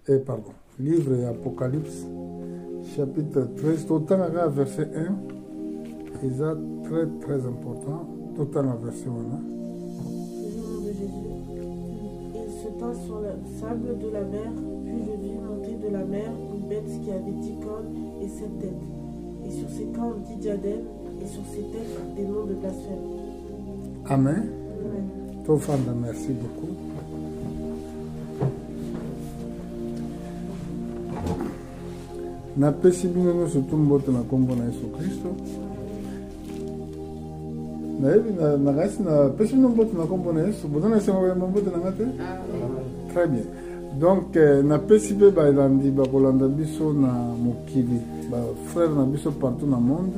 Pardon, livre Apocalypse, chapitre 13, tout le temps verset 1, et ça très très important, tout le temps verset 1. Au nom de Jésus, il se tint sur le sable de la mer, puis je vis monter de la mer une bête qui avait 10 cornes et 7 têtes, et sur ses cornes 10 diadèmes, et sur ses têtes des noms de blasphème. Amen. Amen. Tofanda, merci beaucoup. Napesi bino nyonso tumbote na kombo na Yesu Kristo. Nayebi nakasi napesi bino mbote na kombo na Yesu. Bozana esengo ya mbote na ngate? Très bien. Donc napesi pe baelandi bakolanda biso na mokili, ba frère na biso partout na monde.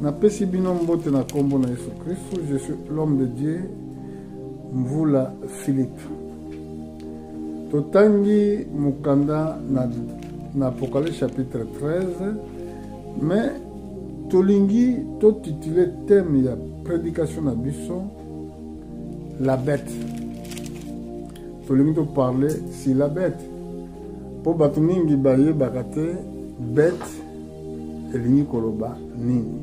Napesi bino mbote na kombo na Yesu Kristo. Je suis l'homme de Dieu, Mvula Philippe. Totangi mukanda na Apocalypse chapitre 13, mais tolingi to titulé thème ya prédication na biso la bête. Tolingi to parler si la bête. Po batu mingi baye bakate bête elingi koloba nini.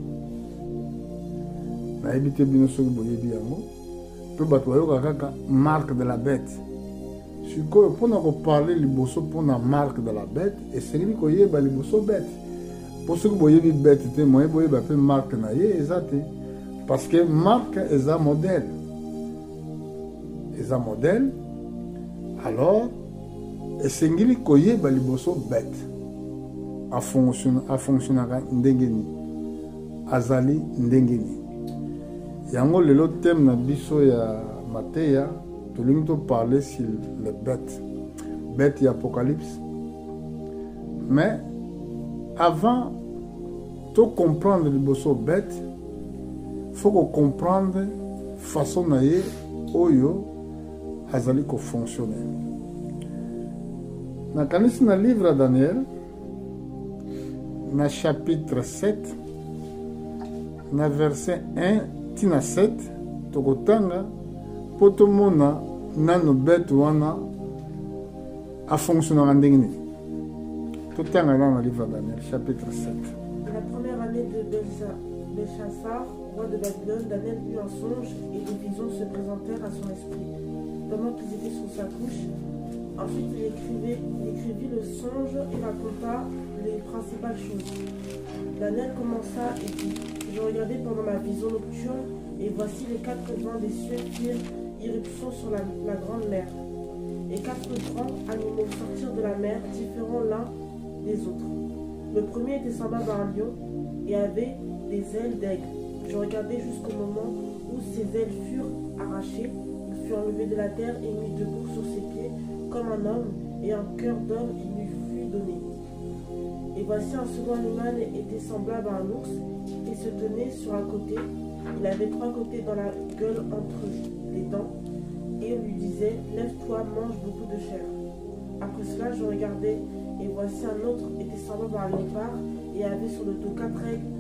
Na ebite bino soki boyebi yango. Po batu bayoka kaka marque de la bête. Sikoyo mpona koparle liboso mpona marque de la bête esengeli koyeba liboso bête mpo soki boyebi bête te moye boyeba mpe marque na ye eza te parce que marque eza modèle alors esengeli koyeba liboso bête afonctionnaka ndenge nini azali ndenge nini yango lelo thème na biso ya Mateya tolingi to parler sur les bêtes et Apocalypse. Mais avant de comprendre le bosso bête, il faut comprendre la façon dont oyo azali ko fonctionner. Dans le livre de Daniel, dans chapitre 7, dans verset 1 tina 7, tokotanga potomona nano bête wana a fonctionné en ndenge nini. Tout est dans le livre de Daniel, chapitre 7. La première année de Belchassar, roi de Babylone, Daniel eut un songe et des visions se présentèrent à son esprit pendant qu'ils étaient sur sa couche. Ensuite, il écrivit le songe et raconta les principales choses. Daniel commença et dit: Je regardais pendant ma vision nocturne, et voici les 4 vents des cieux firent irruption sur la grande mer. Et 4 grands animaux sortirent de la mer, différents l'un des autres. Le premier était semblable à un lion et avait des ailes d'aigle. Je regardais jusqu'au moment où ses ailes furent arrachées. Il fut enlevé de la terre et mis debout sur ses pieds comme un homme, et un cœur d'homme il lui fut donné. Et voici un second animal était semblable à un ours et se tenait sur un côté. Il avait 3 côtés dans la gueule entre les dents, et on lui disait: Lève-toi, mange beaucoup de chair. Après cela, je regardais, et voici un autre était semblable à un léopard, et avait sur le dos 4 aigles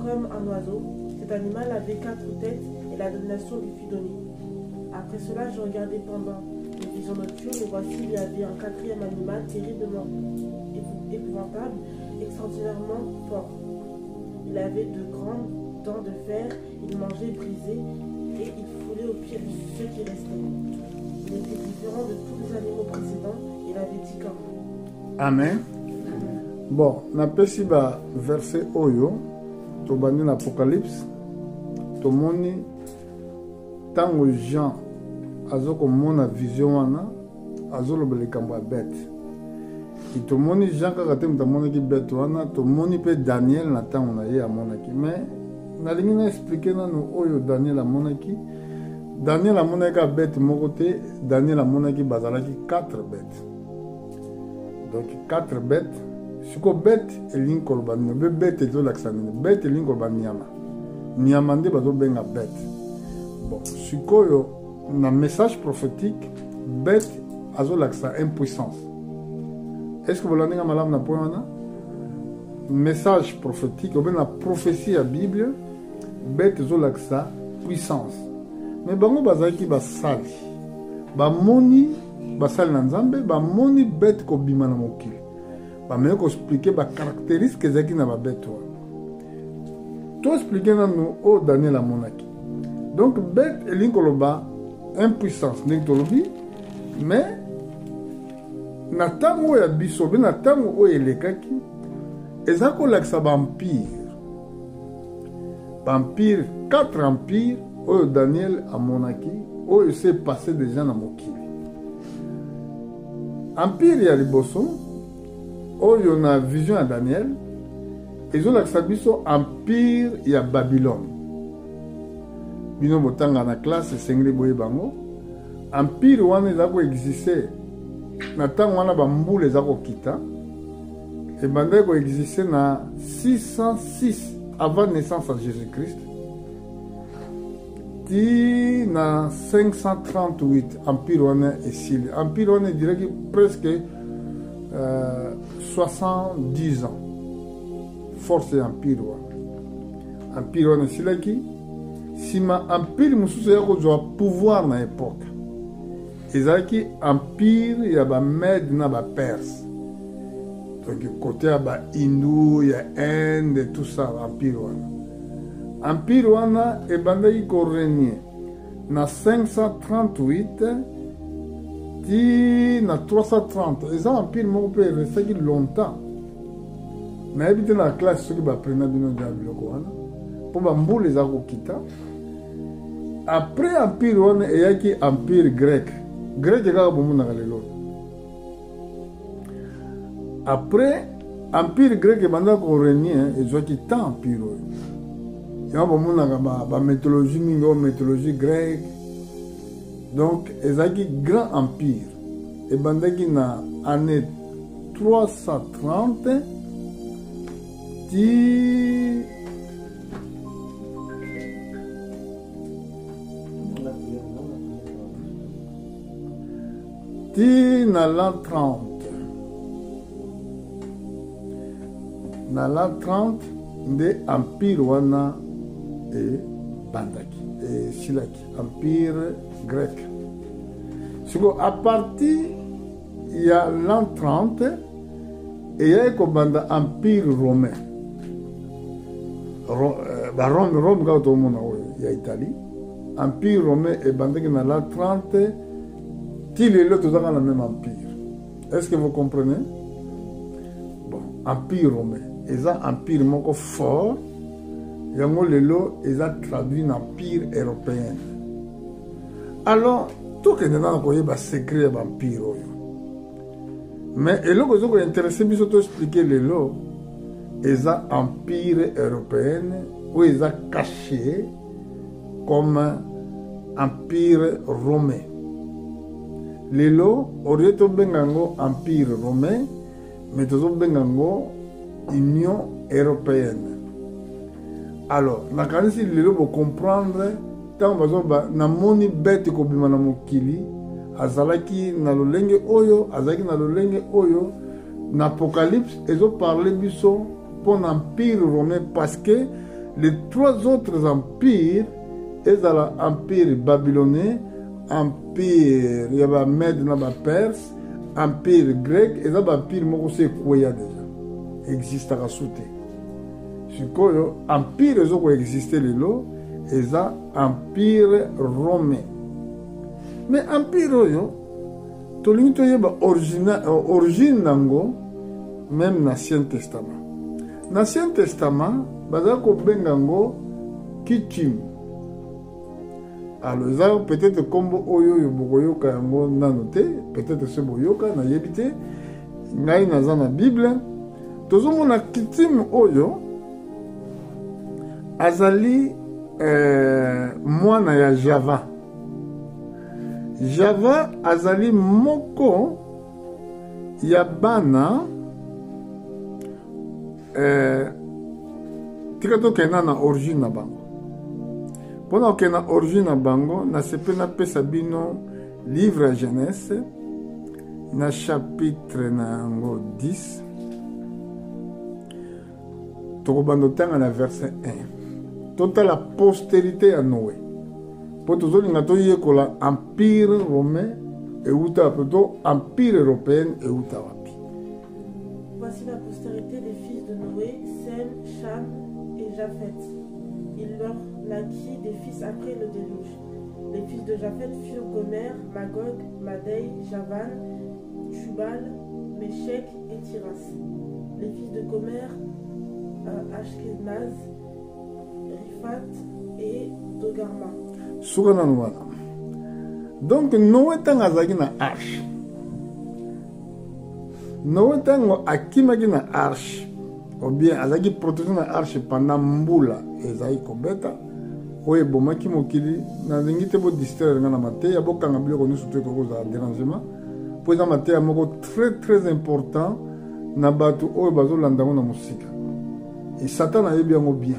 comme un oiseau. Cet animal avait 4 têtes, et la domination lui fut donnée. Après cela, je regardais pendant les visions nocturnes, et voici il y avait un 4e animal terriblement épouvantable, extraordinairement fort. Il avait de grandes dents de fer, il mangeait brisé et il foulait aux pieds de ceux qui restaient. Il était différent de tous les animaux précédents, il avait 10 cornes. Amen. Bon, napesi ba verset oyo tobandi na Apocalypse tomoni tango Jean azokomona vision wana azoloba likambo ya bête. Tomoni Jean kaka te mutamonaki bête wana tomoni pe Daniel na tango na ye amonaki mais nalingi na expliquer nanu oyo Daniel amonaki. Daniel amonaki a bête moko te, Daniel amonaki bazalaki 4 bêtes. Donc 4 bêtes. Siko bête elingi koloba nini, be bête ezolakisa nini, bête elingi koloba nyama. Nyama nde bazobenga bête. Bon, sikoyo na message prophétique, bête azolakisa impuissance. Est-ce que vous l'avez malamu na point wana? Message prophétique, ou bien la prophétie à la Bible, bête ezolakisa puissance. Mais bango bazaki basali. Bamoni basali na nzambe bamoni bete kobima na mokili bameki koexplike bacaractéristique ezalaki na babete wana toexplike nanu oyo Daniel amonaki. Donc bete elingi koloba impuissance ndenge tolobi, mais na ntango oyo ya biso mpe na ntango oyo elekaki eza kolakisa baempire 4 empire oyo Daniel amonaki oyo s'est passé déjà na mokili. Empire ya liboso oyo na vision ya Daniel ezolakisa biso empire ya Babylone. Bino botanga na classe esengeli boyeba bango empire wana eza koexiste na ntango wana bambula eza kokita ebandaki koexiste na 606 avant naissance ya Jésus-Christ ti na 538 empire wana esili. Empire wana ediraki presque 70 ans force ya empire wana. Empire wana esilaki sima empire mosusu ya kozwa pouvoir na époque ezalaki empire ya bamede na baperse, donc côté ya bahindu ya Inde tout ça. Empire wana ebandaki korenie na 538 ti na 330. eza empire moko mpe eresaki longtemps nayebi te na classe soki baprena bino dia biloko wana mpo bambula eza kokita. Après empire wana eyaki empire grec kaka bomonaka lelo. Après empire grec ebandaki korenie ezwaki temps empire oyo yango bomonaka bamythologie mingi oyo mythologie grecque. Donc ezalaki grand empire ebandaki na année 330 ti na l'an 30. Na l'an 30 nde empire wana ebandaki esilaki empire grec. Siko a partir ya l'an 30 eyaki kobanda empire romain. Rome kaka tomona oyo ya Italie. Empire romain ebandaki na l'an 30 ti lelo tozaka na même empire. Est-ce que vous comprenez? Bon, empire romain eza empire moko fort yango lelo eza traduit na empire européen. Alors tokende nana koyeba secret ya baempire oyo, mais eloko ezoko intéressé biso toexplike lelo eza empire européenne oyo eza caché comme empire romain. Lelo orie tobenga yango empire romain mais tozobenga yango union européenne. Alors nakanisi lelo bocomprendre ntango bazoba namoni bete kobima na mokili azalaki na lolenge oyo azalaki na lolenge oyo na apocalypse ezoparle biso mpo na empire romain parce que les 3 autres empires ezala empire babylonais, empire ya bamede na baperse, empire grec eza baempire moko se ekweya deja existaka su te. Sikoyo empire ezokoexiste lelo eza empire romain. Mais empire oyo tolingi toyeba origine nango même na Ancien Testament. Na Ancien Testament baza kobenga yango Kittim. Alors eza peut-être kombo oyo bokoyoka yango nano te, peut-être se boyoka nayebi te, ngai naza na Bible. Tozomona Kittim oyo azali mwana ya Java. Java azali moko ya bana tika tokenda na origine na bango. Mpona okenda na origine na bango nasepe napesa bino livre ya Genèse na chapitre na yango 10 tokobanda otanga na verset 1 totala postérité ya Noé mpo tozolinga toyekola empire romain euta plutôt empire européen euta wapi. Voici la postérité des fils de Noé, Sem, Cham et Japheth. Il leur naquit des fils après le déluge. Les fils de Japheth furent Gomer, Magog, Madai, Javan, Tubal, Méchec et Tiras. Les fils de Gomer, Ashkenaz, Riphat et Dogarma. Sougananouana. Donc, Noé tangazaki na arche. Noé tango akimaki na arche. Ou bien, azaki protégé na arche pendant mbula. Ezaki kobeta. Oye bomaki mokili. Na lingi te bo distraire na mate. Ya bo kangabili konu surtout koko za dérangement. Po eza mate ya moko très important. Na batu oye bazo landango na musika. Et Satan a eu bien au bien.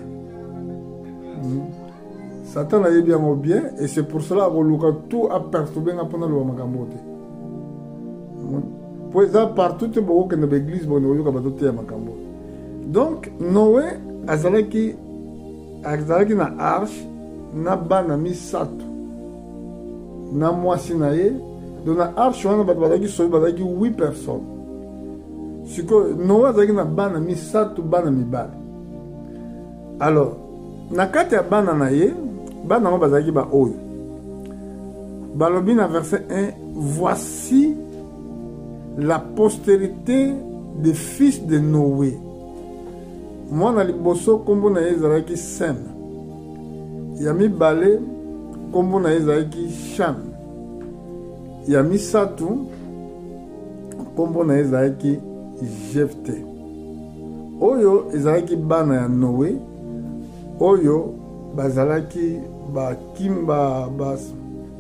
Satan a eu bien au bien. Et c'est pour cela que tout a perturbé pendant le Makambote. Pour ça, partout, il y a une église qui a donc, Noé, azalaki na arche, na bana misato, na mwasi na ye. Donc, na arche, on a 8 personnes. Si Noé azalaki na bana misato, bana mibale. Alors, na kati ya bana na ye, bana ngo bazalaki ba oyo. Balobi na verset 1, voici la postérité des fils de Noé. Moi na liboso kombo na ye ezalaki Sem. Ya mibale kombo na ye ezalaki Cham. Ya misato kombo na ye ezalaki Jefte. Oyo ezalaki bana ya Noé. Oyo bazalaki bakimba bas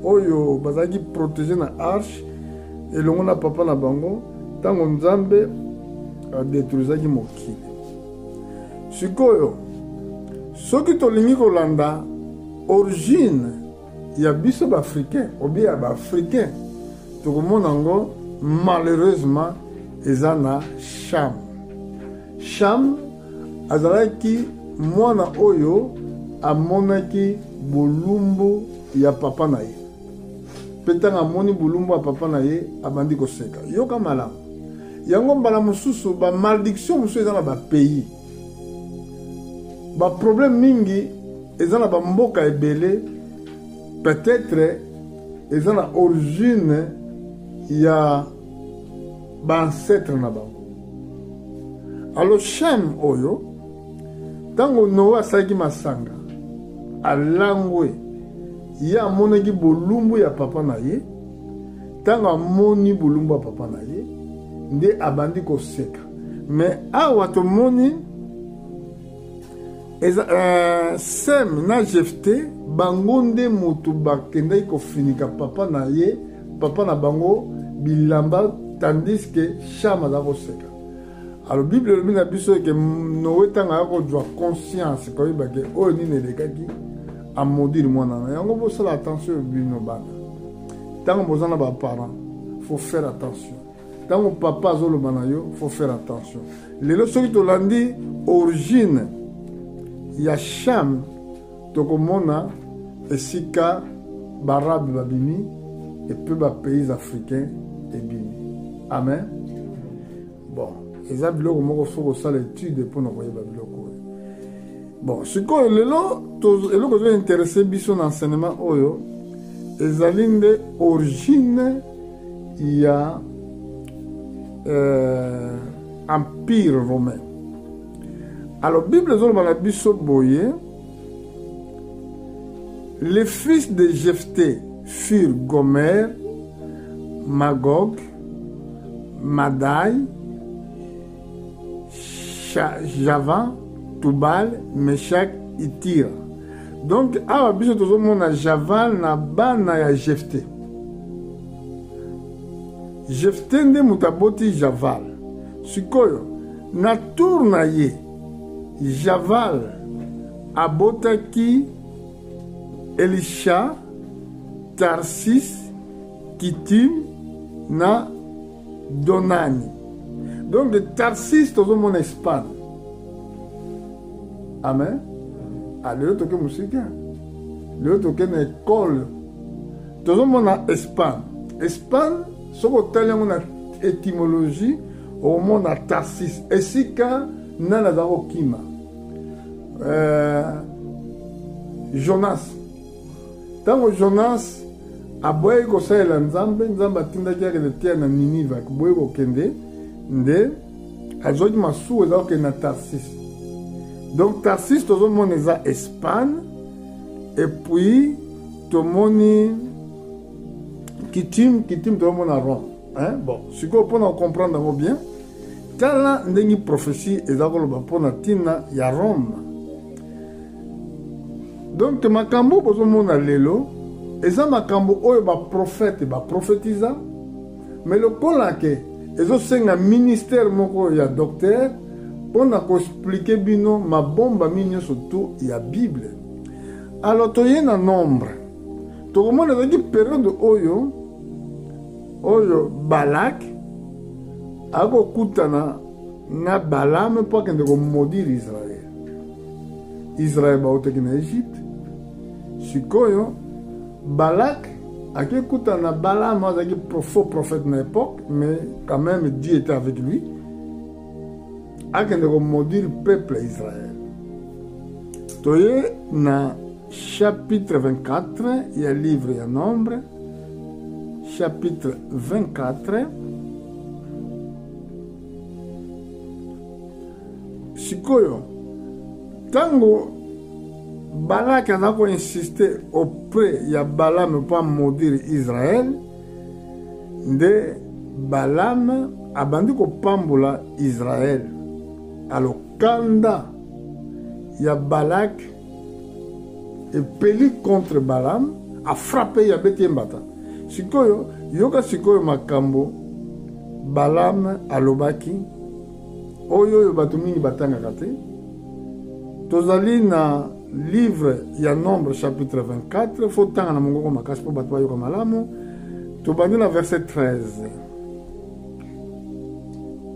oyo bazalaki protégé na arche elongo na papa na bango tango nzambe adétruisaki mokili. Sikoyo soki tolingi kolanda origine ya biso baafricain obi ya baafricain tokomona yango malheureusement eza na Cham. Cham azalaki mwana oyo amonaki bolumbu ya papa na ye. Petanga amoni bolumbu ya papa na ye abandi koseka. Yoka malamu. Yango mbala mosusu ba malédiction mosusu eza na ba pays. Ba problème mingi eza na ba mboka ebele peut-être eza na origine ya ba ancêtre na bango. Alors Shem oyo tango Noé asalaki masanga alangwe ye amonaki bolumbu ya papa na ye. Tango amoni bolumbu ya papa na ye nde abandi koseka. Mais awa tomoni Sem na Jefte bango nde moto bakendaki kofinika papa na ye, papa na bango bilamba, tandis que Cham aza koseka. Alors Bible elobi na biso ke Noé tango akozwa conscience koyeba ke oyo nini elekaki amodire mwana na yango. Bosala attention bino bana. Tango bozana ba parents, faut faire attention. Tango papa azoloba na yo, faut faire attention. Lelo soki tolandi origine ya Cham tokomona esika barabe babimi et peu ba pays africains ebimi. Amen. Bon, eza biloko moko soko sala étude mpona koyeba biloko. Bon, sikoyo lelo eloko ozo intéressé biso na enseignement oyo ezali nde origine ya empire romain. Alors Bible ezoloba na biso boye, les fils de Jephté furent Gomer, Magog, Madai, Javan, Tubal, Méchec et Tira. Donc awa biso tozomona Javan na bana ya Jephté. Jephté nde mutaboti Javal. Sikoyo na tour na ye Javal abotaki Elisha, Tarsis, Kitim na Donani. Donc de Tarsis tozomona Espagne. Amen. Lelo toke musika. Lelo toke na école. Tozomona Espagne. Espagne, ce qu'on a une étymologie, au monde à Tarsis. Et si quand nana zaro kima. Jonas. Tant Jonas a boye ko saela nzambe atinda kiake de tia na Ninive boye ko kende nde azoki masu eza ko na Tarsis. Donc Tarsis tozo mona eza Espagne et puis tomoni Kitim tozo mona Rome. Hein? Bon, si vous pouvez comprendre bien, tala ndengi prophétie eza ko loba pona tina ya Rome. Donc makambo bozo mona lelo eza makambo oyo ba prophète ba prophétisa mais le polake ezo senga ministère moko ya docteur pona ko expliquer bino mabomba minyo surtout ya Bible. Alors toye na nombre to komona ezaki période oyo Balak akokutana na Balaam mpo akende komodire Israël bautaki na Égypte. Sikoyo Balak akekutana na Balaam azalaki faux prophète na époque, mais quand même Dieu était avec lui. Akende komodire le peuple Israël. Toye na chapitre 24 il y a livre ya nombre. Chapitre 24. Sikoyo tango Balak a insisté auprès de Balaam pour maudire Israël, de Balaam a bandi ko pambola Israël. Alors kanda ya Balak et peli contre Balaam a frappé ya beti mbata. Sikoyo yoka sikoyo makambo Balaam alobaki oyo bato mingi batangaka te. Tozali na livre ya nombre chapitre 24 faut tanga na mongoko makasi po bato bayoka malamu. Tobandi na verset 13.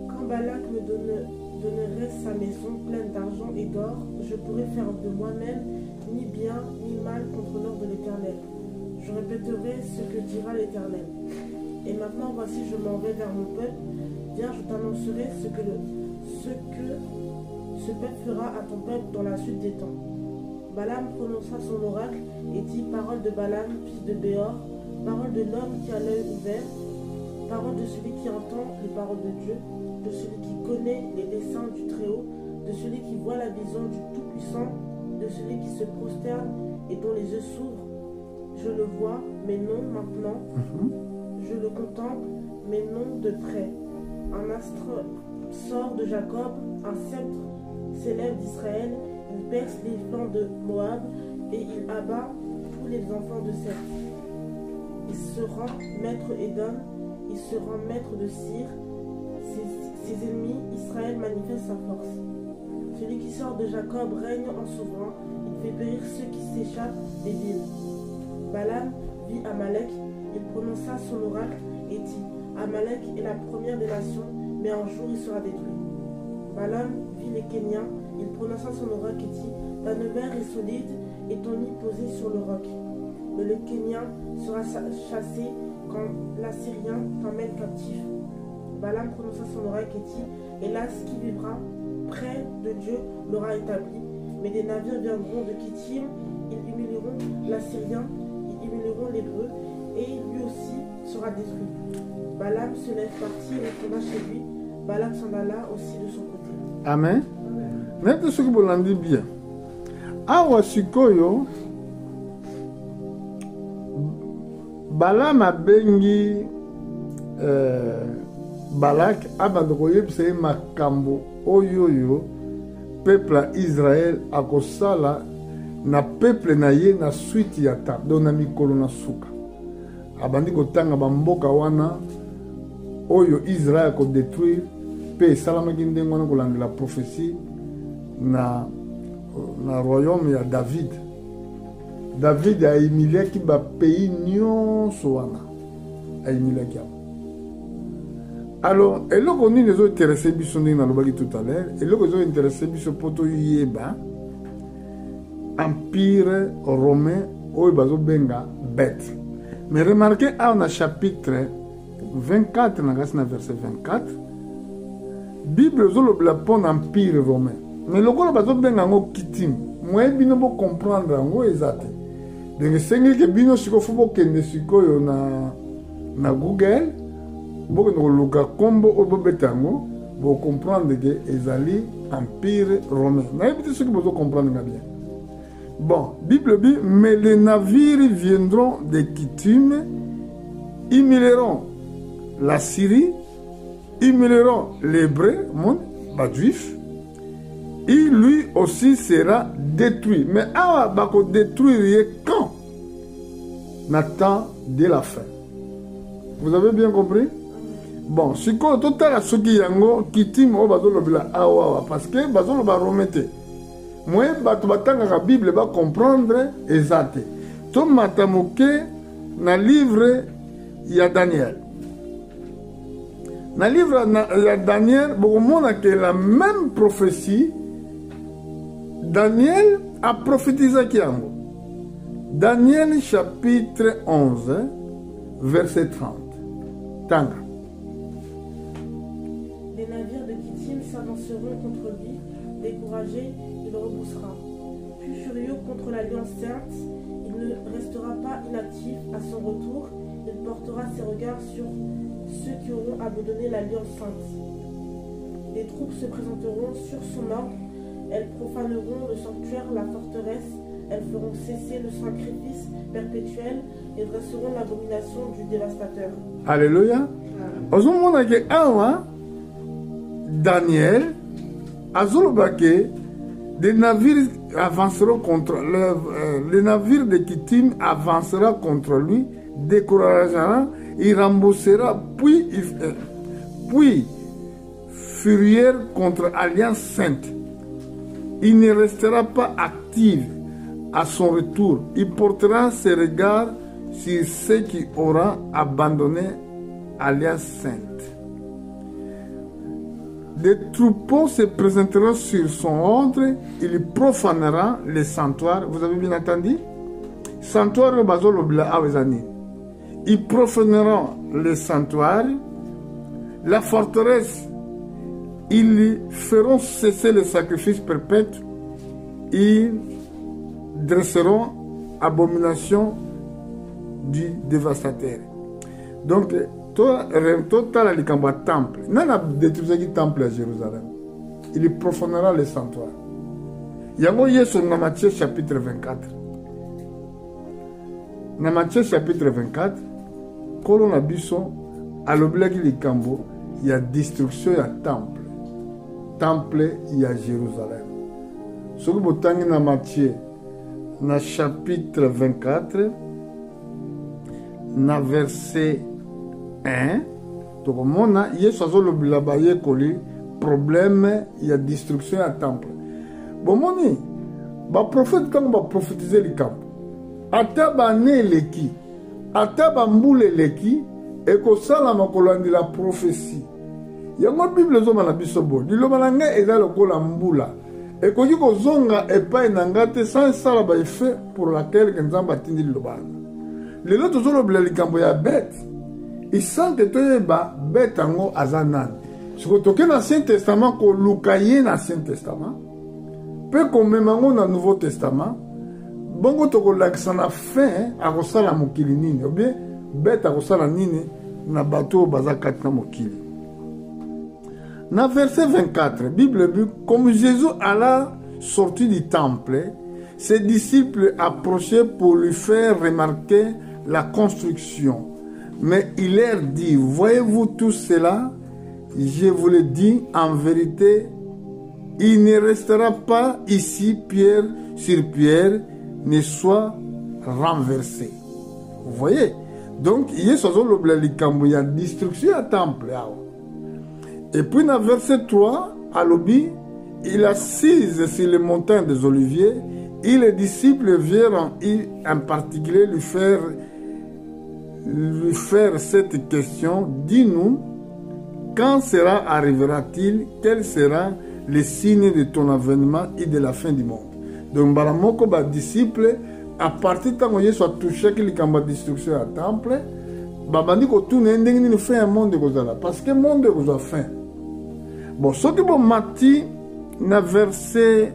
Quand Balak me donnerait sa maison pleine d'argent et d'or, je pourrais faire de moi-même ni bien ni mal contre l'ordre de l'Éternel. Je répéterai ce que dira l'Éternel. Et maintenant, voici, je m'en vais vers mon peuple. Viens, je t'annoncerai ce que ce peuple fera à ton peuple dans la suite des temps. Balaam prononça son oracle et dit: parole de Balaam, fils de Béor, parole de l'homme qui a l'œil ouvert, parole de celui qui entend les paroles de Dieu, de celui qui connaît les desseins du Très-Haut, de celui qui voit la vision du Tout-Puissant, de celui qui se prosterne et dont les yeux s'ouvrent. Je le vois, mais non maintenant. Je le contemple, mais non de près. Un astre sort de Jacob, un sceptre s'élève d'Israël, il perce les flancs de Moab et il abat tous les enfants de Seth. Il se rend maître Édom, il se rend maître de Syr. Ses ennemis, Israël manifeste sa force. Celui qui sort de Jacob règne en souverain, il fait périr ceux qui s'échappent des villes. Balaam vit Amalek, il prononça son oracle et dit: Amalek est la première des nations, mais un jour il sera détruit. Balaam vit les Kéniens, il prononça son oracle et dit: ta demeure est solide et ton nid posé sur le roc. Mais le Kénien sera chassé quand l'Assyrien t'emmène captif. Balaam prononça son oracle et dit: hélas, qui vivra près de Dieu l'aura établi, mais des navires viendront de Kittim, ils humilieront l'Assyrien, ils humilieront l'Hébreu, et lui aussi sera détruit. Balaam se lève parti et retourna chez lui. Balak s'en alla aussi de son côté. Amen. Nete ce que vous l'avez bien. Awa sikoyo Balaam a bengi Balak abando koyebisa ye makambo oyoyo peuple Israël akosala na peuple na ye na suite ya ta donc na mikolo na suka abandi kotanga bamboka wana oyo Israël ko détruire pe salamaki ndenge wana kolandela prophétie na royaume ya David aimiliaki ba pays nyonso wana aimiliaki yango. Alors eloko nini ezo intéressé biso ndenge nalobaki tout à l'heure, eloko ezo intéressé biso po toyeba empire romain oyo bazobenga bête. Mais remarquez, on a chapitre 24, dans le verset 24, Bible zolobela pon empire romain. Mais le gros bateau ben en kitim. Moi bino bo comprendre en ezate. Donc sengi que bino siko fubo kende siko yo na Google, bo ko luka kombo obo betango, bo comprendre que ezali empire romain. Na ebite ce que vous comprendre bien. Bon, Bible dit, mais les navires viendront de Kittim, humilieront la Syrie, humilieront l'Hébreu, mon juif, et lui aussi sera détruit. Mais ah, bah, détruire quand? Nathan de la fin. Vous avez bien compris? Bon, si quoi, total à ce qui y a un Kittim, on va dire parce que bazolo va remettre. Moi, la Bible va comprendre exactement. Tout matamoke na livre il y a Daniel. Dans le livre de Daniel, on a que la même prophétie, Daniel a prophétisé qui a Daniel chapitre 11, verset 30. Tanga. Les navires de Kittim s'avanceront contre lui, découragés, il repoussera. Plus furieux contre l'alliance sainte, il ne restera pas inactif à son retour, il portera ses regards sur ceux qui auront abandonné l'alliance sainte. Les troupes se présenteront sur son ordre, elles profaneront le sanctuaire, la forteresse, elles feront cesser le sacrifice perpétuel et dresseront l'abomination du dévastateur. Alléluia. Aujourd'hui, Daniel, des navires avanceront contre les navires de Kittim avancera contre lui, découragera, il remboursera, puis furieux contre l'Alliance Sainte. Il ne restera pas actif à son retour. Il portera ses regards sur ceux qui auront abandonné l'Alliance Sainte. Des troupeaux se présenteront sur son ordre, il profanera les sanctuaires. Vous avez bien entendu? Sanctuaire au bazo l'obla awezani. Ils profaneront les sanctuaires, la forteresse, ils feront cesser les sacrifices perpètes, ils dresseront abomination du dévastateur. Donc, toi, tu as le temple. Il a détruit le temple à Jérusalem. Il profanera les sanctuaires. Il y a dans Matthieu chapitre 24. Dans Matthieu chapitre 24, quand on a vu à l'oblègue du Cambo, il y a destruction, il y a temple. Temple, il y a Jérusalem. Ce que vous avez dans Matthieu, dans chapitre 24, dans verset 1, donc on a problème, il y a destruction, il y a temple. Bon, moni, le prophète, quand on va prophétiser le camp, ataba ne leki, ataba mboule leki, et que ça, la makolandi la prophétie. Il y a une Bible zoma na bisobo, di lomalanga eza lokola mbula. Et que yiko zonga et pas nangate sans ça ba effet pour laquelle nzamba tindi lobana. Les autres zolo bla likambo ya bête. Ils sentent que tu es bête ango azanan. Ce que tu as dans l'Ancien Testament, que l'Ukaye dans l'Ancien Testament, peu comme même dans le Nouveau Testament, bon, tu as l'accent à fin à Rosala Mokili Nini, ou bien bête à Rosala Nini, na bateau Bazakat na Mokili. Dans verset 24, la Bible dit, comme Jésus alla sortir du temple, ses disciples approchaient pour lui faire remarquer la construction. Mais il leur dit, voyez-vous tout cela? Je vous le dis en vérité, il ne restera pas ici pierre sur pierre ne soit renversé. Vous voyez? Donc, il y a destruction à temple. Et puis dans verset 3, à l'obi, il assise sur les montagnes des Oliviers et les disciples virent en particulier lui faire cette question, dis-nous, quand cela arrivera-t-il, quel sera le signe de ton avènement et de la fin du monde? Donc, Baramoko, disciple, à partir tant que soit touché que les combats destruction à temple babandi ko tout n'ending ni fait un monde kozala parce que monde koza fin bon ce que bon mati na verset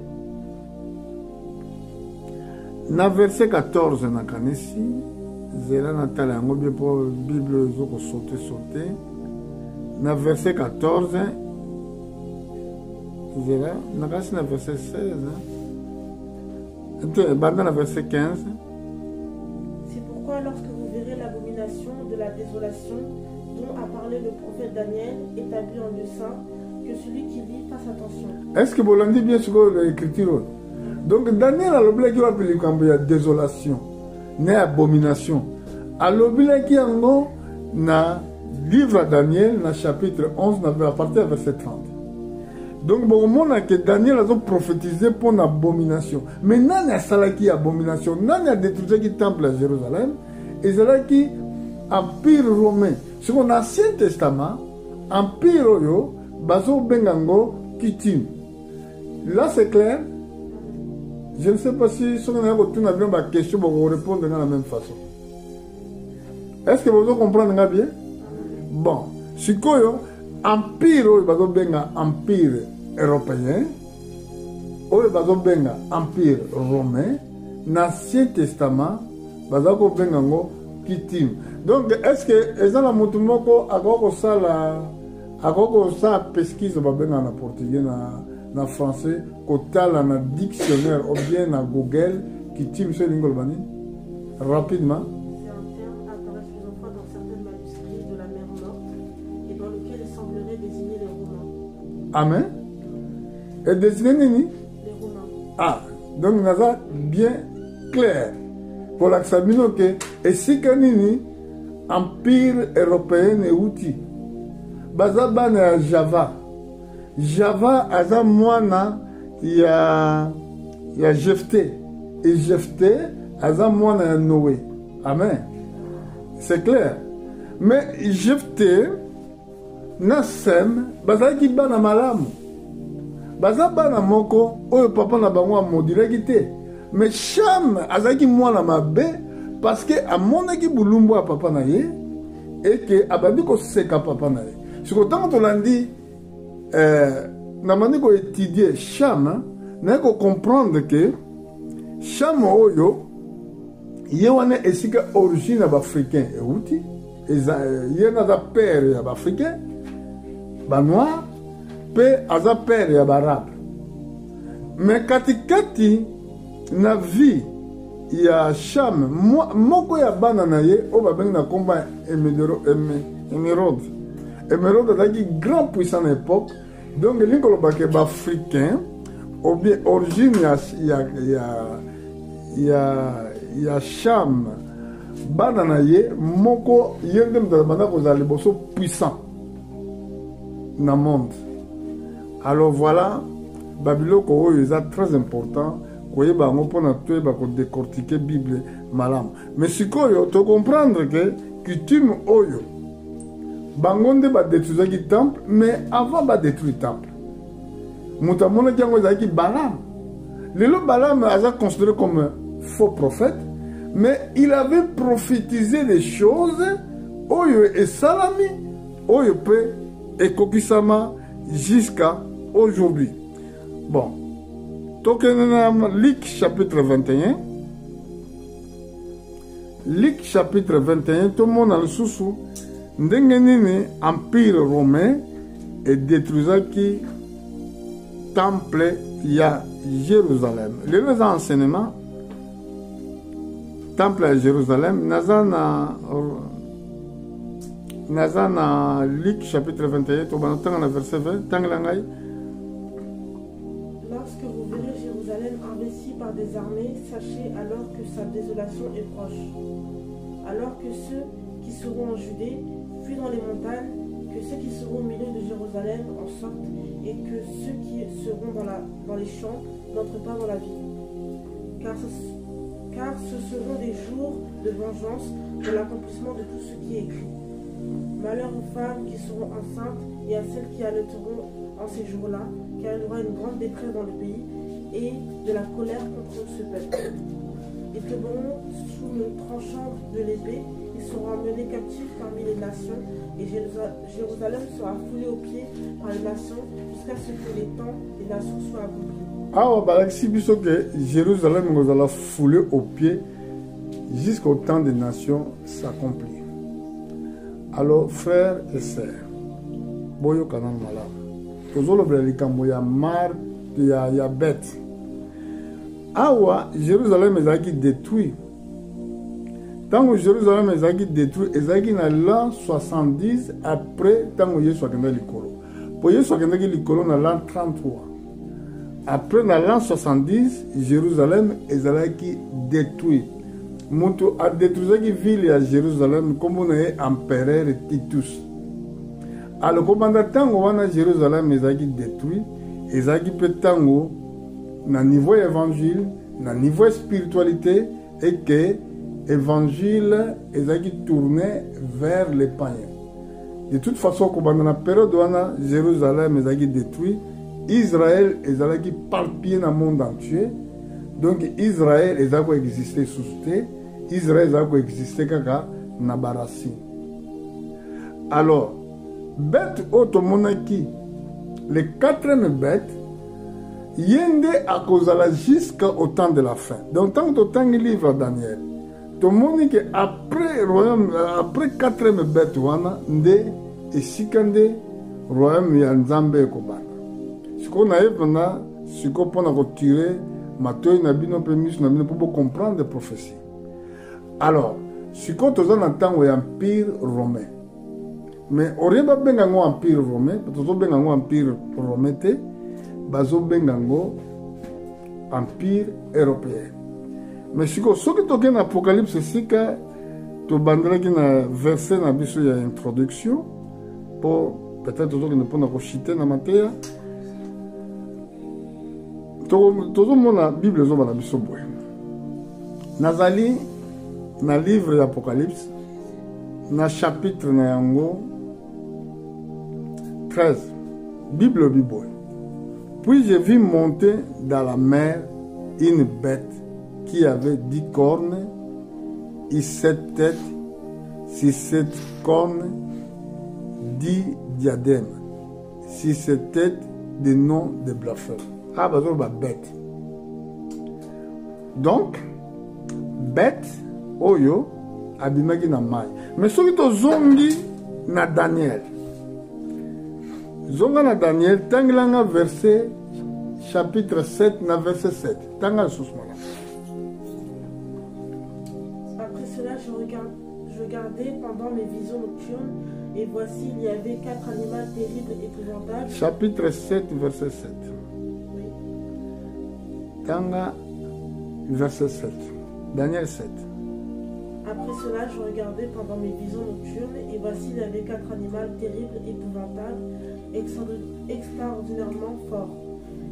14 na kanisi zela natala yango bien pour bible zoko sauter na verset 14 zela na kanisi na verset 16 dans le verset 15. C'est pourquoi lorsque vous verrez l'abomination de la désolation dont a parlé le prophète Daniel, établi en lieu saint, que celui qui lit fasse attention. Est-ce que vous l'avez bien sur l'écriture? Donc Daniel a l'obligé qui va appeler la désolation, n'est abomination. A l'obligé qui a na livre Daniel, na chapitre 11, à partir du verset 30. Donc, bon, on a que Daniel a prophétisé pour une abomination. Mais non, il y a salaki abomination. Non, il y a détruit qui temple à Jérusalem. Et c'est là qui empire romain. Sur l'Ancien Testament, empire oyo, bazo bengango kitim. Là, c'est clair. Je ne sais pas si on a bien ma question pour vous répondre de la même façon. Est-ce que vous comprenez bien? Bon, si koyo empire oyo bazo benga empire européen, oyo bazo benga empire romain, l'Ancien Testament bazo benga ngo kitim. Donc est-ce que ezala mutu moko akoko sala pesquise ba benga na portugais na français kotala na dictionnaire ou bien na Google kitim c'est lingol bani rapidement. C'est un terme apparaît plusieurs fois dans certains manuscrits de la mer Morte et dans lequel il semblerait désigner les Romains. Amen. Et désigner nini? Les Romains. Ah, donc nous avons bien clair pour l'examiner que et si que nini empire européen et outil bazaba na Java aza mwana ya Jephthé et Jephthé aza mwana ya Noé. Amen. C'est clair. Mais Jephthé na Sem bazaki bana malamu baza bana moko oyo papa na bango amodiraki te. Mais Cham azaki mwana mabe parce que amonaki bulumbu ya papa na ye et que abandi koseka papa na ye. Siko tango tolandi namani ko étudier Cham na ko comprendre que Cham oyo ye wana esika origine ya africain euti ye na za père ya africain ba noir pe aza père ya barabe. Mais katikati na vie ya Cham moko ya bana na ye o babengi na komba Émeraude azaki grand puissant à l'époque. Donc l'ingolo bake ba africain ou bien origine ya Cham bana na ye moko yende mdabana ko za liboso puissant na monde. Alors voilà babiloko oyo eza très important koyeba ngo pona toyeba ko décortiquer Bible malam. Mais sikoyo to comprendre que coutume oyo bangonde ba détruire le temple, mais avant ba détruire le temple. Moutamona qui a dit Balaam. Le Balaam a été considéré comme un faux prophète, mais il avait prophétisé des choses, oyo et salami, oyo pe et kokisama jusqu'à aujourd'hui. Bon. Tokenam Luc chapitre 21. Luc chapitre 21, tout le monde a le sous-sous. Ndenge nini empire romain et détruisaki temple ya Jérusalem. Les enseignements temple à Jérusalem nazana Luc chapitre 21 to banatanga verset 20 tanglangai. Lorsque vous verrez Jérusalem envahie par des armées, sachez alors que sa désolation est proche. Alors que ceux qui seront en Judée fuient dans les montagnes, que ceux qui seront au milieu de Jérusalem en sortent, et que ceux qui seront dans les champs n'entrent pas dans la ville. Car ce seront des jours de vengeance pour l'accomplissement de tout ce qui est écrit. Malheur aux femmes qui seront enceintes et à celles qui allaiteront en ces jours-là, car il y aura une grande détresse dans le pays et de la colère contre ce peuple. Ils tomberont sous le tranchant de l'épée, ils seront emmenés captifs parmi les nations, et Jérusalem sera foulée aux pieds par les nations jusqu'à ce que les temps des nations soient accomplis. Ah, bah, si biso que Jérusalem va foulé aux pieds jusqu'au temps des nations s'accomplit. Alors, frères et sœurs, boyo kanal malam. Tozolo brelikambo ya mar ya bête. Awa Jérusalem est détruit. Tant que Jérusalem est détruit, est dans l'an 70 après tant que Jésus a gagné l'icolo. Pour Jésus a gagné l'icolo dans l'an 33. Après dans l'an 70, Jérusalem est détruit. Monto a détruit la ville à Jérusalem comme on est empereur Titus. Alors pendant tant que Jérusalem est détruit, est peut tango na niveau évangile, na niveau spiritualité et que évangile est tourné vers les païens. De toute façon, pendant la période où Jérusalem est détruit, Israël est palpié dans le monde entier. Donc Israël est existé sous terre, Israël est existé kaka na barasi. Alors, bête automonaki, les quatrième bête, yende à cause de jusqu'au temps de la fin. Donc tant que tu as le livre Daniel, tout le monde que après quatrième bête wana nde et sikande royaume ya Nzambe ekobana. Ce qu'on a évana, ce qu'on peut retirer, matoi na bino permis na bino pour comprendre les prophéties. Alors, ce qu'on a dans le temps empire romain. Mais on n'a pas besoin d'un empire romain, parce que besoin d'un empire romain te, bazo bengango empire européen. Mais ce que tu as dans l'Apocalypse, c'est que tu bandera qui na verset na biso ya introduction pour peut-être que ne pas na chiter na matière. Tout le monde la Bible zo na biso boy. Nazali na livre de l'Apocalypse na chapitre na yango 13 Bible Bible. Puis je vis monter dans la mer une bête qui avait 10 cornes et 7 têtes, sur 7 cornes 10 diadèmes, sur 7 têtes des noms de blasphèmes. Ah, bah, c'est bête. Donc, bête, oyo, abimaki na mai. Mais ce qui est zongi na Daniel. Zonga na Daniel, tangilanga verset chapitre 7, na verset 7. Tanga sousmana. Après cela, je regardais pendant mes visions nocturnes, et voici, il y avait 4 animaux terribles et épouvantables. Chapitre 7, verset 7. Oui. Tanga verset 7. Daniel 7. Après cela, je regardais pendant mes visions nocturnes, et voici, il y avait 4 animaux terribles, épouvantables, extraordinairement forts.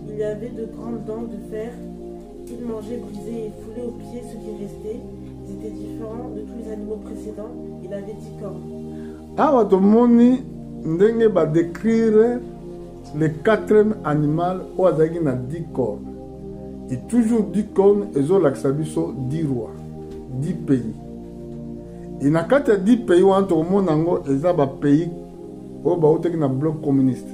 Il y avait de grandes dents de fer. Ils mangeaient, brisaient et foulaient aux pieds ce qui restait. Ils étaient différents de tous les animaux précédents. Il avait 10 cornes. Awa tomoni ndenge ba décrire le quatrième animal au azaki na 10 cornes. Et toujours 10 cornes ezolakisa biso 10 rois, 10 pays. Et na kati ya 10 pays wana tokomona yango eza ba pays oyo bautaki na bloc communiste.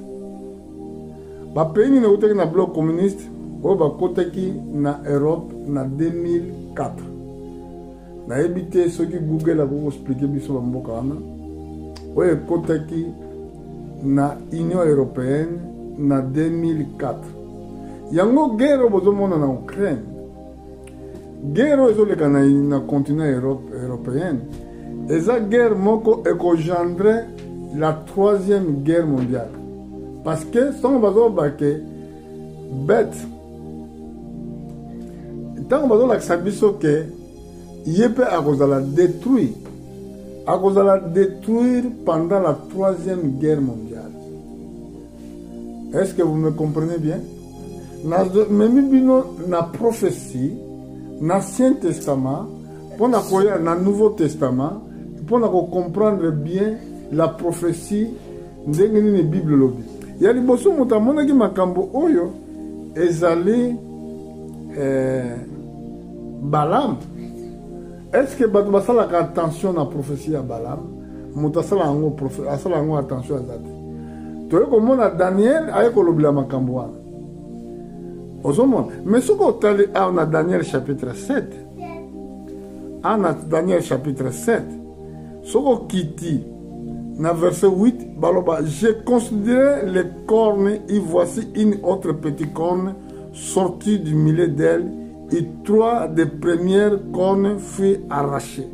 Ba pays nini bautaki na bloc communiste oyo bakotaki na Europe na 2004. nayebi te soki Google akoexplike biso bamboka wana oyo ekotaki na Union Européenne na 2004. Yango guerre bozomona na Ukraine, guerre ezoleka na continent européen, eza guerre moko ekogendre la 3e guerre mondiale. Parce que son bazoba ke bête tant bazolakisa biso ke ye mpe akozala détruire pendant la 3e guerre mondiale. Est-ce que vous me comprenez bien? Memi bino na prophétie na Ancien Testament pour na koya na Nouveau Testament pour na comprendre bien la prophétie ndenge nini Bible lobi. Ya liboso moto amonaki makambo oyo ezali Balaam. est-ce que bato basalaka attention na prophétie ya Balaam moto asala yango attention aza te toye komona Daniel aye kolobela makambo wana ozomona mais soki otali awa na Daniel chapitre 7 na Daniel chapitre 7 soki okiti na verset 8 baloba j'ai considéré les cornes et voici une autre petite corne sortie du milieu d'elle et 3 des premières cornes furent arrachées.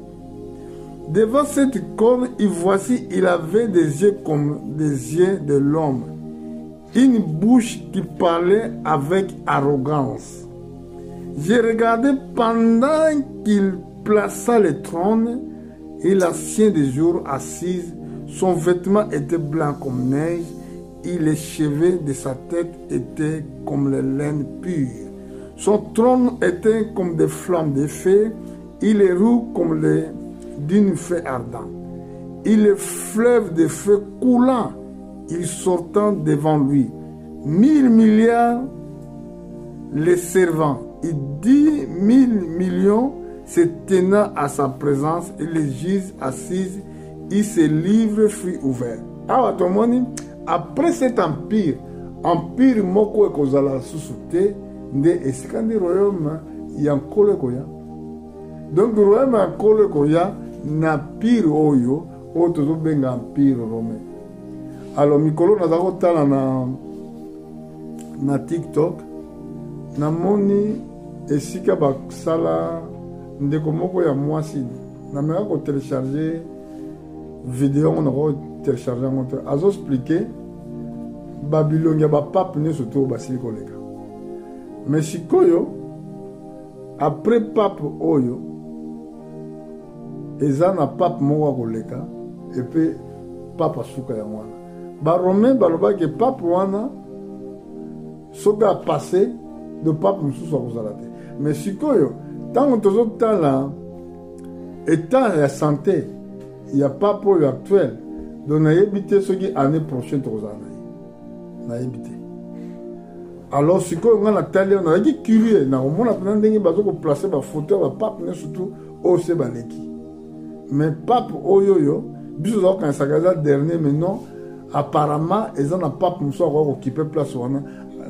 Devant cette corne, et voici, il avait des yeux comme des yeux de l'homme, une bouche qui parlait avec arrogance. J'ai regardé pendant qu'il plaça le trône et l'ancien des jours assise. Son vêtement était blanc comme neige et les cheveux de sa tête étaient comme le laine pure. Son trône était comme des flammes de feu, et les roues comme d'une feu ardent. Et les fleuves de feu coulant, ils sortant devant lui. 1000 milliards les servants, et 10 000 millions se tenant à sa présence, et les juges assises, et ses livres furent ouverts. Alors, après cet empire moko ekozala susute, nde esika ndi royaume ya nkolo ekoya. Donc royaume ya nkolo ekoya na empire oyo tozobenga empire romain. Alors mikolo naza kotala na TikTok namoni esika basala ndeko moko ya mwasi nameka kotelecharge video ngo nako telecharge ngo te azo expliquer Babylone ya bapape nyonso to basili koleka. Mais sikoyo après pape oyo eza na pape moko koleka et puis pape asuka ya wana ba romain balobaki pape wana soki a passé de pape mosusu akozala te. Mais sikoyo ntango tozotala état ya santé ya pape oyo actuel donc nayebi te soki année prochaine tokozala nayebi te. Alors sikoyo nga natali on a dit curieux na omona pena ndenge bazo ko placer ba photo ba pape ne surtout au se baleki. Mais pape oyoyo biso za kan sakaza dernier mais non apparemment ils ont un pape muso ko occuper place wana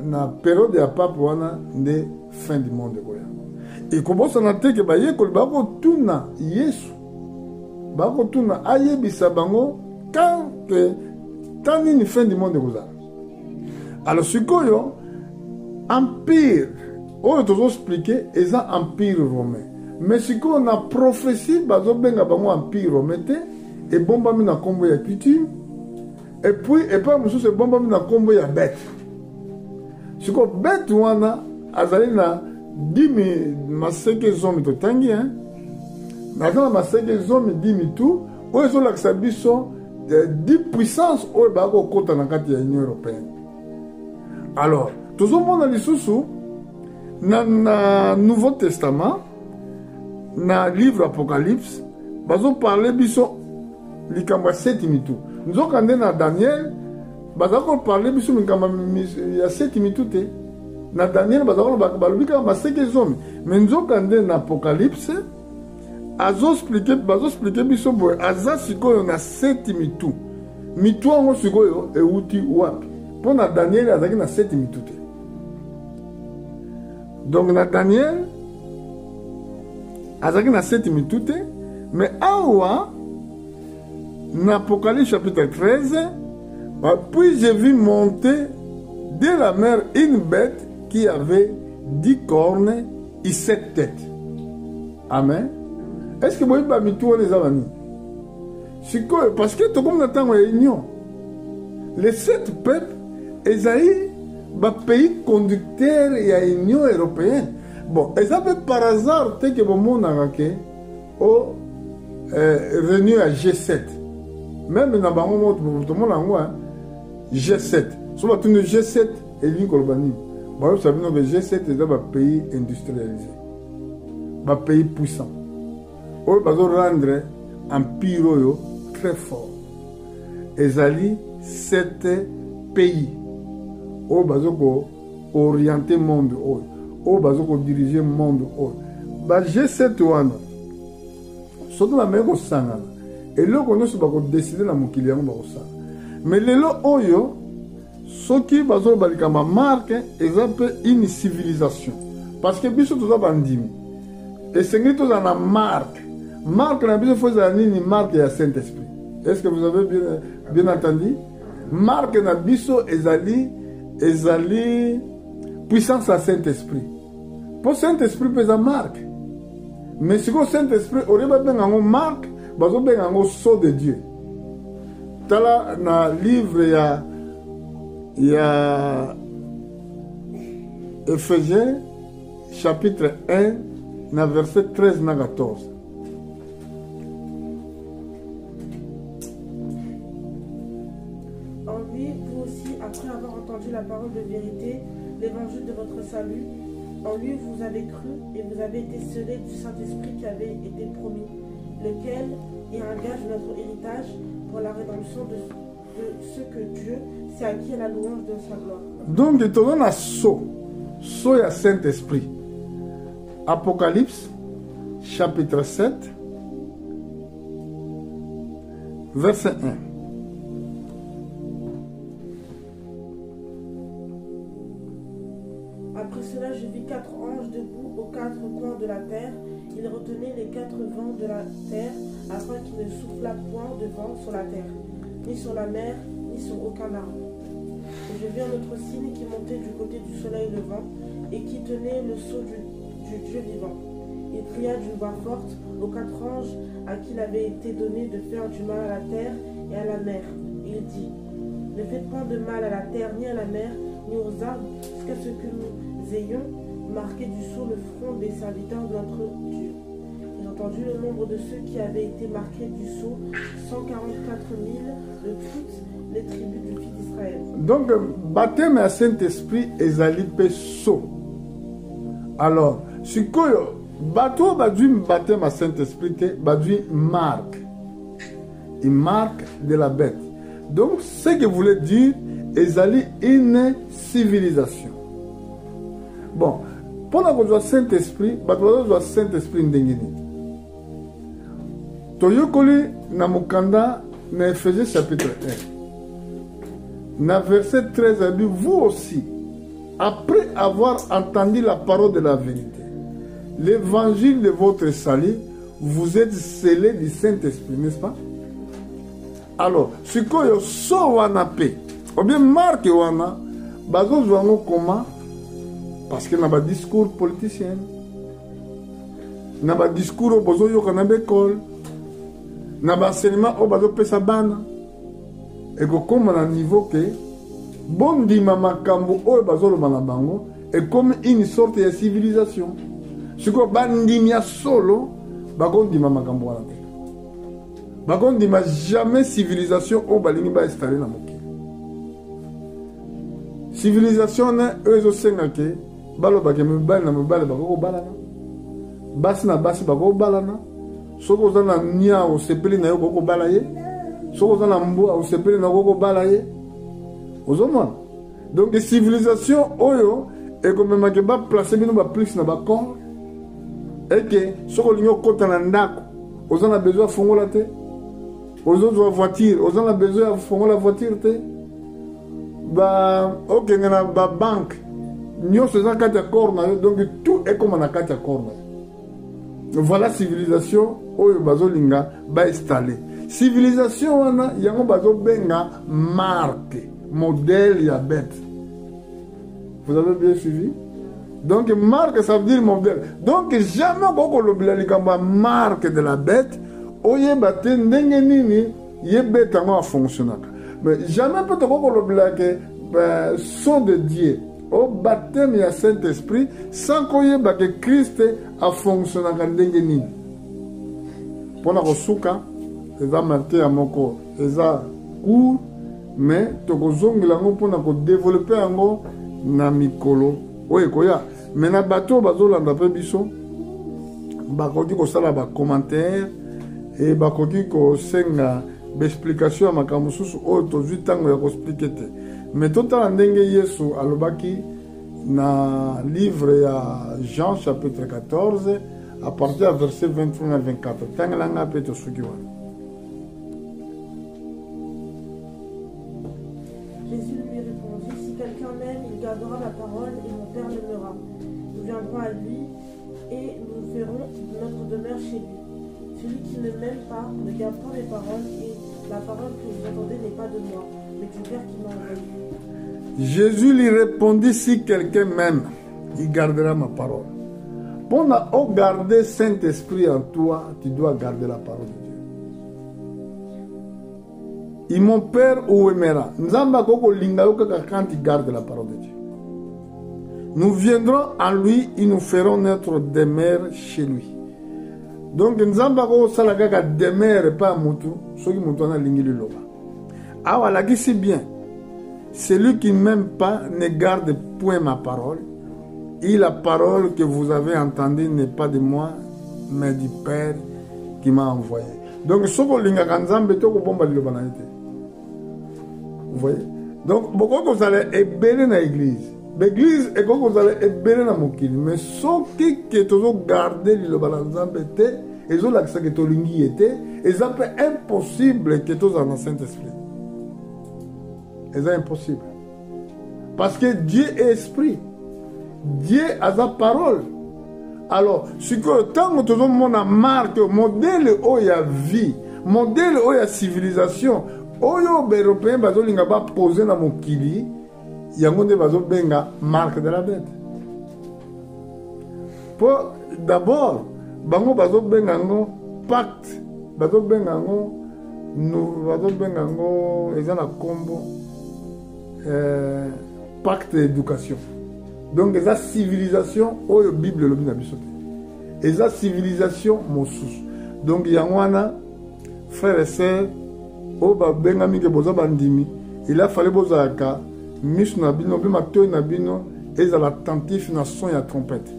na période ya pape wana nde fin du monde koya. Et comment ça n'était que ba yekol ba ko tuna Yesu ba ko tuna ayebisa bango quand que tani ni fin du monde koza. Alors sikoyo empire oyo tozo expliquer eza empire romain. Mais si on a prophétie bazo benga bango empire romain te et bomba mi na kombo ya coutume et puis et pas musu se bomba mi na kombo ya bête. Si ko bête wana azali na 10 maseke zomi to tangi hein. Na dans maseke zomi 10 tout oyo zo la biso 10 puissance oyo ba ko kota na kati ya Union européenne. Alors toujours mon lisusu na Nouveau Testament na livre Apocalypse bazo parler biso likambo 7 mitu nzokande na Daniel bazako parler biso likambo ya 7 mitu te na Daniel bazako balobika maseke zomi mais nzokande na Apocalypse bazo expliquer biso boy aza sikoyo na 7 mitu mitu ngo sikoyo euti wapi pona Daniel azaki na 7 mitu te. Donc na Daniel azaki na 7 mitute mais awa na Apocalypse chapitre 13 puis j'ai vu monter de la mer une bête qui avait 10 cornes et 7 têtes. Amen. Est-ce que vous avez mis tout les amis? Parce que tout comme on a union les 7 peuples Esaïe ba pays conducteur et l'Union européenne. Bon, et ça fait par hasard que le monde a au réunion à G7. Même dans le monde, G7. Sur le G7 et l'Incolbani. Vous savez que G7 est un pays industrialisé. Un pays puissant. On va rendre un empire très fort. Ezali 7 pays. O bazoko orienter monde o bazoko diriger monde o ba G7 wana soki bamei kosangana eloko nyonso bakodeside na mokili yango bakosala. Mais lelo oyo soki bazoloba likambo marque eza mpe une civilisation, parce que biso toza bandimi esengeli tozala na marque. Marque na biso fo ezala nini? Marque ya Saint-Esprit. Est-ce que vous avez bien entendu? Marque na biso ezali puissance ya Saint-Esprit. Po Saint-Esprit mpe eza marque. Mais sikoyo Saint-Esprit olie babenga yango marque, bazobenga yango sceau de Dieu. Tala na livre ya Ephésiens chapitre 1 na verset 13 na 14. En lui, vous aussi, après avoir entendu la parole de vérité, l'évangile de votre salut, en lui vous avez cru et vous avez été scellés du Saint-Esprit qui avait été promis, lequel est un gage de notre héritage pour la rédemption de ce que Dieu s'est acquis à la louange de sa gloire. Donc, il te donne un sceau à Saint-Esprit. Apocalypse, chapitre 7, verset 1. Après cela, je vis 4 anges debout aux 4 coins de la terre. Ils retenaient les 4 vents de la terre afin qu'il ne soufflât point de vent sur la terre, ni sur la mer, ni sur aucun arbre. Et je vis un autre signe qui montait du côté du soleil levant et qui tenait le sceau du Dieu vivant. Il cria d'une voix forte aux 4 anges à qui il avait été donné de faire du mal à la terre et à la mer. Et il dit: ne faites point de mal à la terre, ni à la mer, ni aux arbres, jusqu'à ce que nous ayons marqué du sceau le front des serviteurs de notre Dieu. J'ai entendu le nombre de ceux qui avaient été marqués du sceau, 144 000 de toutes les tribus du fils d'Israël. Donc, baptême à Saint-Esprit ezali pe sceau. Alors, sikoyo bato badui baptême à Saint-Esprit te badui marque. Une marque de la bête. Donc, ce que voulait dire ezali une civilisation. Bon, pendant qu'on doit Saint-Esprit, bato doit Saint-Esprit ndengeni. Toyokoli na mukanda na Ephésiens chapitre 1. Na verset 13, elle dit, vous aussi, après avoir entendu la parole de la vérité, l'évangile de votre salut, vous êtes scellés du Saint-Esprit, n'est-ce pas? Alors, ce que so wana pe, ou bien marque wana, bazo zwango comment? Parce que n'a pas discours politicien, n'a pas discours au bozo yoka na l'école, n'a pas enseignement au bazo pesa bana. Et comme à un niveau que bon dimama kambo o bazolo bango est comme une sorte de civilisation. Ce que bandimia solo bagon dimama kambo ala te. Bagon dima jamais civilisation o balingi ba installer na mokili. Civilisation na ezo senga ke balo ba ke mibali na mibali bako balana. Basi na basi bako balana. Soko zana nia o sepeli na yo bako balaye. Donc, les civilisations, et comme même que placer plus dans le corps, et que ce qu'on a côté dans ndako, on a besoin de faire la tête, on a voiture, on a besoin de faire la voiture te, ok, on a ba banque, nous sommes en 4 corps, donc tout est comme en 4 corps. Voilà civilisation, oyo bazolinga ba installer. Civilisation wana yango bazo benga marque, modèle ya bête. Vous avez bien suivi? Donc marque ça veut dire modèle. Donc jamais boko lobila likamba marque de la bête, oye bate ndenge nini ye bête ngo fonctionnaka. Mais jamais peut boko lobila que son de Dieu au baptême ya Saint-Esprit sans koye ba que Christ a fonctionnaka ndenge nini. Pona kosuka eza marqué à moko eza court mais tokozongela ngo pona ko développer yango na mikolo oye koya mais na bato bazolanda pe biso bakoki kosala ba commentaire et bakoki kosenga explication ya makambo susu oyo tozwi ntango ya koexplike te mais totala ndenge Yesu alobaki na livre ya Jean chapitre 14 à partir du verset 21 à 24. Tangalanga peut te soukiwa. Jésus lui répondit, si quelqu'un m'aime, il gardera ma parole et mon Père l'aimera. Nous viendrons à lui et nous ferons notre demeure chez lui. Celui qui ne m'aime pas ne garde pas mes paroles et la parole que vous entendez n'est pas de moi, mais du Père qui m'a envoyé. Jésus lui répondit, si quelqu'un m'aime, il gardera ma parole. Pour garder Saint-Esprit en toi, tu dois garder la parole de Dieu. Et mon Père ou aimera. Quand il garde la parole de Dieu. Nous viendrons à lui et nous ferons notre demeure chez lui. Donc, nous avons demeure pas mutu, ce qui nous a lingi le loba. Ah, voilà, c'est bien. Celui qui ne m'aime pas ne garde point ma parole. Et la parole que vous avez entendue n'est pas de moi, mais du Père qui m'a envoyé. Donc, ce que linga kanzambe to ko bomba le banalité. Vous voyez? Donc, beaucoup vous allez ébéler dans l'église. L'église est comme vous allez ébéler dans mon kili. Mais ce qui est toujours gardé le balanzambe était, et ce l'accès que tu lingi était, et ça peut impossible que tu aies un Saint-Esprit. Et c'est impossible. Parce que Dieu est esprit. Dieu a sa parole. Alors, ce que tant que tout le monde a marqué, modèle où il y a vie, modèle où il y a civilisation, où les Européens vont poser dans mon kili, il y a une marque de la bête. D'abord, bango bazo bengango pacte, bazo bengango ezana kombo pacte d'éducation. Donc eza civilisation oyo Bible lobi na biso te. Eza civilisation mosusu. Donc yangwana frères et sœurs o ba bengami ke boza bandimi, il a fallu bozaka misu na bino pe matoyi na bino ezala attentif na son ya trompette.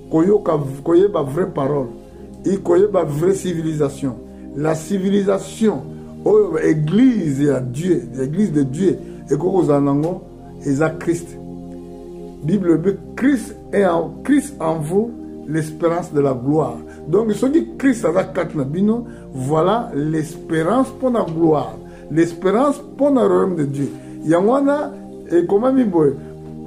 Koyeba vraie parole et koyeba vraie civilisation. La civilisation oh, église à Dieu, l'église de Dieu et kokozanango eza Christ. Bible dit Christ en vous l'espérance de la gloire. Donc ce qui Christ a quatre nabino, voilà l'espérance pour la gloire, l'espérance pour le royaume de Dieu. Yangwana et comment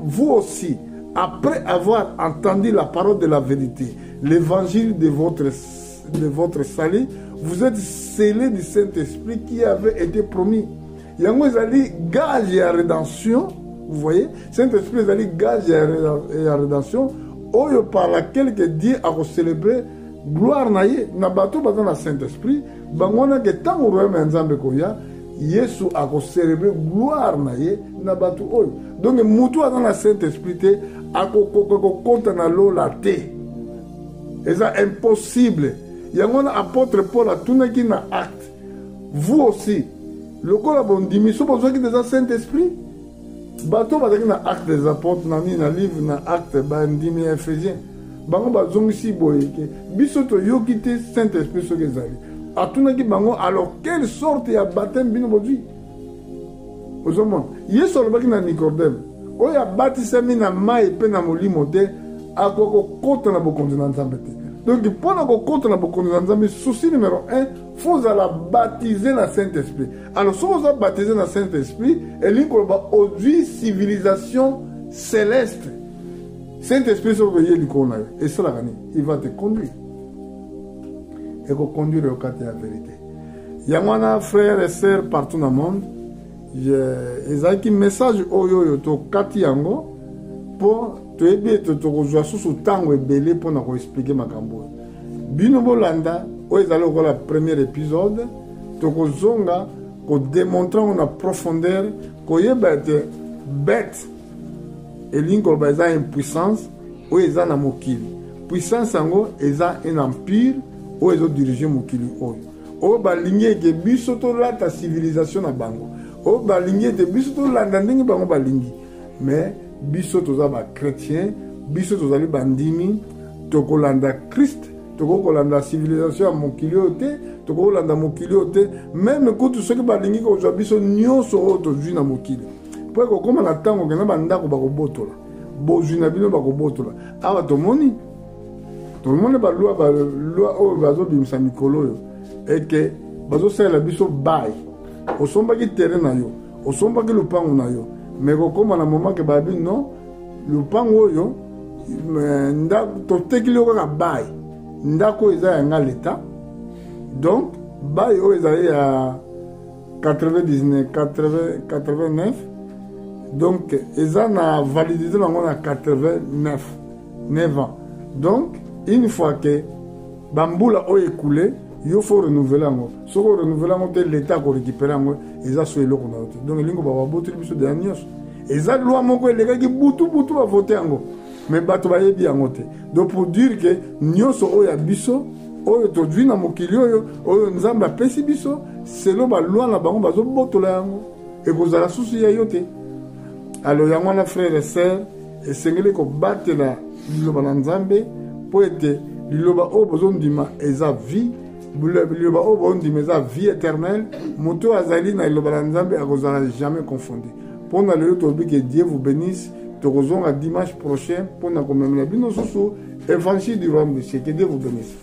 vous aussi après avoir entendu la parole de la vérité, l'évangile de votre salut, vous êtes scellés du Saint-Esprit qui avait été promis. Yango ezali gage ya rédemption, vous voyez, Saint-Esprit ezali gage ya rédemption, oyo par laquelle que Dieu a célébré gloire na ye, na bato baza na Saint-Esprit, bangona que tant au royaume nzambe koya, Yesu a célébré gloire na ye na bato oyo. Donc mutu aza na Saint-Esprit te akokota na lola te. Eza impossible. Yango na apôtre Paul a tunaki na acte. Vous aussi, le corps bondimi so besoin qui des Saint-Esprit. Bato bazaki na acte des apôtres na ni na livre na acte bandimi Ephésiens. Bango bazongisi boyeke. Biso to yokite Saint-Esprit so kezali. Atunaki bango alors quelle sorte ya baptême bino bozui. Ozomon. Yesu alobaki na Nicodème. Oya batisami na mai pe na molimo te akoko kota na bokonzi na Nzambe te. Donc pour na kota na bokonzi na Nzambe, souci numéro 1, faut la baptiser na Saint-Esprit. Alors si vous baptiser na Saint-Esprit, et l'incroba aujourd'hui civilisation céleste. Saint-Esprit sur le likona et cela il va te conduire. Et qu'on conduire au cas de la vérité. Il y a mon frère et sœurs partout dans le monde. Ils ont un message oyo to kati yango pour te aider te rejoindre sous tango belé pour nous expliquer ma cambo. Bino bolanda ils allaient au premier épisode to kozonga ko démontrer en profondeur ko yebate bête et l'ingo baza impuissance ou ils na mokili. Puissance yango eza un empire ou ils ont dirigé mokili oyo. O ba lignée ke biso to la ta civilisation na bango. O balingi te biso to landa ndenge bango balingi mais biso toza ba chrétien biso tozali bandimi tokolanda Christ tokolanda civilisation ya mokili te tokolanda mokili te même kutu soki balingi ko zwa biso nyonso o tozwi na mokili po ko koma na tango kena bandako bakobotola bozwi na bino bakobotola awa tomoni tout le monde ba loi o bazo bimsa mikolo yo et que bazo sala biso bay o somba ki terrain na yo o somba ki lupango na yo mais comme na moment que babi non lupango yo nda to tekilo ka bay ndako eza ya l'état donc bay o eza ya 89 donc eza na validité nango na 9 ans donc une fois que bambula o écoulé il faut renouveler yango soko renouveler yango te l'état ko récupérer yango eza so eloko na yote donc lingo ba boteli biso de nyos eza loi moko elekaki butu ba voter yango mais bato bayebi yango te donc pour dire que nyos o ya biso oyo tozwi na mokili oyo nzambe apesi biso selo ba loi na bango bazo botola yango ekozala susu ya yo te. Alors yango na frère et sœur esengeli ko batela liloba na nzambe po ete liloba o bozondima eza vie liloba o bozondima eza vie éternelle moto azali na liloba na nzambe akozala jamais confondu. Pona lelo tobi que Dieu vous bénisse tokozonga dimanche prochain pona komemela bino susu évangile du royaume de Dieu. Que Dieu vous bénisse.